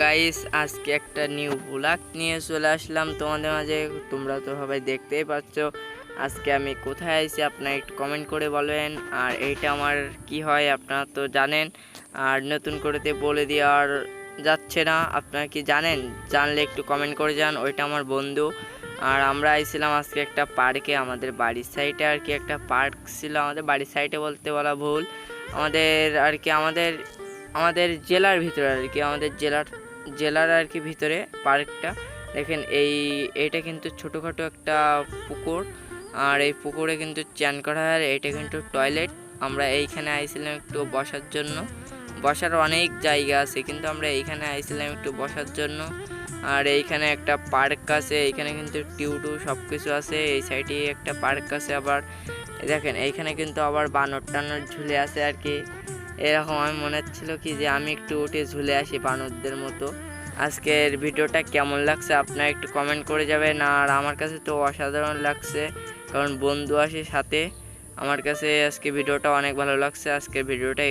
Guys আজকে একটা new blog নিয়ে চলে আসলাম তোমাদের মাঝে। তোমরা তো সবাই দেখতেই পাচ্ছ আজকে আমি কোথায় আছি, আপনারা একটু কমেন্ট করে বলেন। আর এইটা আমার কি হয় আপনারা তো জানেন, আর নতুন করেতে বলে দেওয়ার যাচ্ছে না। আপনারা কি জানেন? জানলে একটু কমেন্ট করে যান। ওইটা আমার বন্ধু। আর আমরা আইছিলাম আজকে একটা পার্কে, আমাদের বাড়ির সাইডে আর কি একটা পার্ক ছিল। আমাদের বাড়ির সাইডে বলতে বলা ভুল, আমাদের আর কি আমাদের আমাদের জেলার ভিতরে আর কি, আমাদের জেলার আর কি ভিতরে পার্কটা। দেখেন এইটা কিন্তু ছোটোখাটো একটা পুকুর, আর এই পুকুরে কিন্তু চান করা হয়। এইটা কিন্তু টয়লেট। আমরা এইখানে আইছিলাম একটু বসার জন্য। বসার অনেক জায়গা আছে, কিন্তু আমরা এইখানে আইছিলাম একটু বসার জন্য। আর এইখানে একটা পার্ক আছে, এইখানে কিন্তু টিউটু সব কিছু আছে। এই সাইডে একটা পার্ক আছে। আবার দেখেন এইখানে কিন্তু আবার বানর টানর ঝুলে আছে আর কি। এরকম আমি মনে হচ্ছিল কি যে আমি একটু উঠে ঝুলে আসি বানরদের মতো। আজকের ভিডিওটা কেমন লাগছে আপনারা একটু কমেন্ট করে যাবেন। আর আমার কাছে তো অসাধারণ লাগছে, কারণ বন্ধু আসে সাথে। আমার কাছে আজকে ভিডিওটা অনেক ভালো লাগছে। আজকের ভিডিওটা